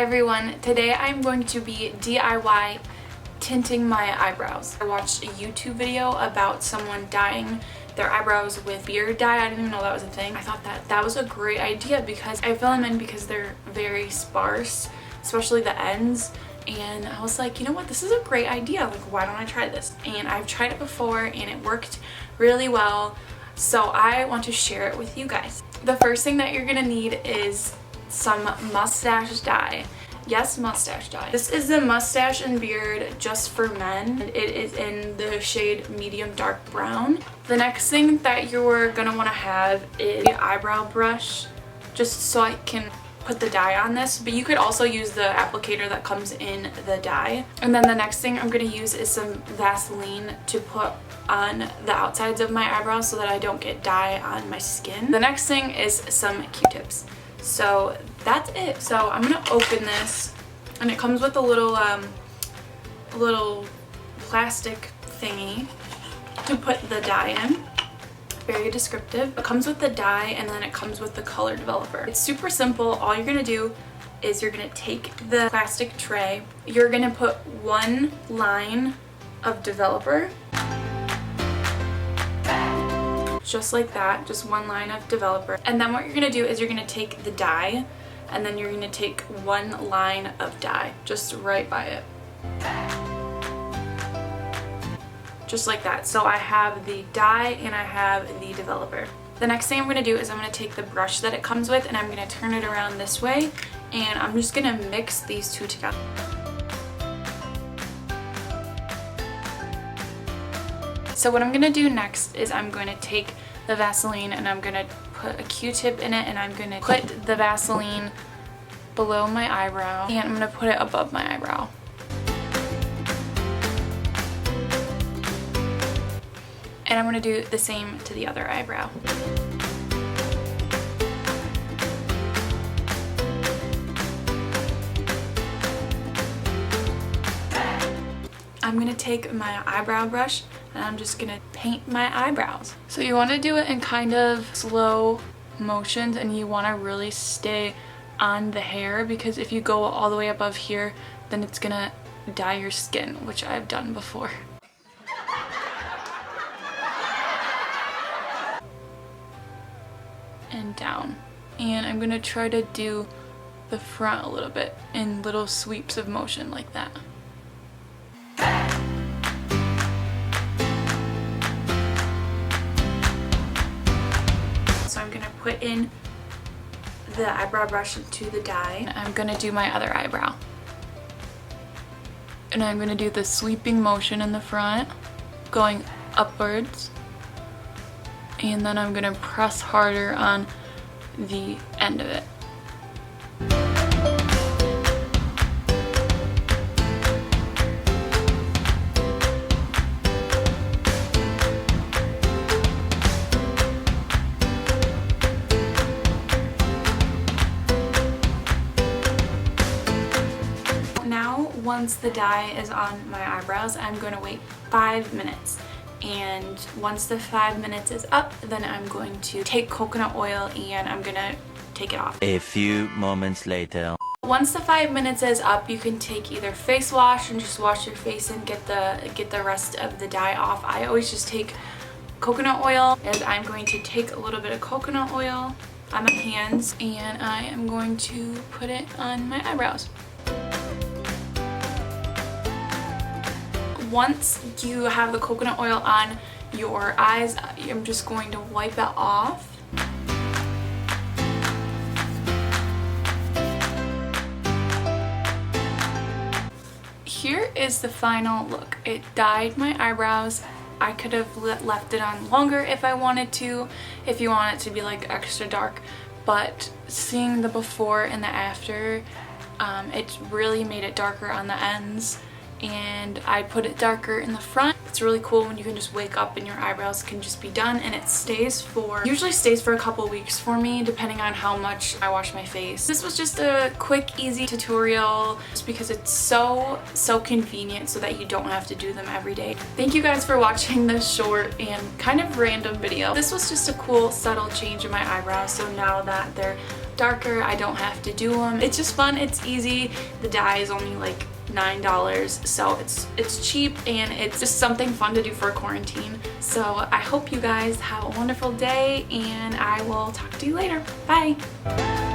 everyone, today I'm going to be DIY tinting my eyebrows. I watched a YouTube video about someone dyeing their eyebrows with beard dye. I didn't even know that was a thing. I thought that was a great idea because I fill them in because they're very sparse, especially the ends. And I was like, you know what, this is a great idea. Like, why don't I try this? And I've tried it before and it worked really well. So I want to share it with you guys. The first thing that you're gonna need is some mustache dye. Yes, mustache dye. This is the mustache and beard just for men. It is in the shade medium dark brown. The next thing that you're gonna wanna have is the eyebrow brush, just so I can put the dye on this, but you could also use the applicator that comes in the dye. And then the next thing I'm gonna use is some Vaseline to put on the outsides of my eyebrows so that I don't get dye on my skin. The next thing is some Q-tips. So that's it. So I'm gonna open this, and it comes with a little plastic thingy to put the dye in. Very descriptive. It comes with the dye and then it comes with the color developer. It's super simple. All you're gonna do is you're gonna take the plastic tray, you're gonna put one line of developer, just like that, just one line of developer. And then what you're gonna do is you're gonna take the dye and then you're gonna take one line of dye just right by it. Just like that. So I have the dye and I have the developer. The next thing I'm gonna do is I'm gonna take the brush that it comes with and I'm gonna turn it around this way, and I'm just gonna mix these two together. So what I'm gonna do next is I'm going to take the Vaseline and I'm gonna put a Q-tip in it, and I'm gonna put the Vaseline below my eyebrow and I'm gonna put it above my eyebrow. And I'm gonna do the same to the other eyebrow. I'm gonna take my eyebrow brush and I'm just gonna paint my eyebrows. So you wanna do it in kind of slow motions, and you wanna really stay on the hair, because if you go all the way above here, then it's gonna dye your skin, which I've done before. And down. And I'm gonna try to do the front a little bit in little sweeps of motion like that. So I'm gonna put in the eyebrow brush into the dye. I'm gonna do my other eyebrow. And I'm gonna do the sweeping motion in the front, going upwards. And then I'm gonna press harder on the end of it. Now, once the dye is on my eyebrows, I'm gonna wait 5 minutes. And once the 5 minutes is up, then I'm going to take coconut oil and I'm gonna take it off. A few moments later. Once the 5 minutes is up, you can take either face wash and just wash your face and get the rest of the dye off. I always just take coconut oil, and I'm going to take a little bit of coconut oil on my hands and I am going to put it on my eyebrows. Once you have the coconut oil on your eyes, I'm just going to wipe it off. Here is the final look. It dyed my eyebrows. I could have left it on longer if I wanted to, if you want it to be like extra dark, but seeing the before and the after, it really made it darker on the ends. And I put it darker in the front. It's really cool when you can just wake up and your eyebrows can just be done, and it usually stays for a couple weeks for me, depending on how much I wash my face. This was just a quick, easy tutorial just because it's so convenient so that you don't have to do them every day. Thank you guys for watching this short and kind of random video. This was just a cool, subtle change in my eyebrows, so now that they're darker. I don't have to do them. It's just fun. It's easy. The dye is only like $9, so it's cheap and it's just something fun to do for quarantine. So I hope you guys have a wonderful day and I will talk to you later. Bye.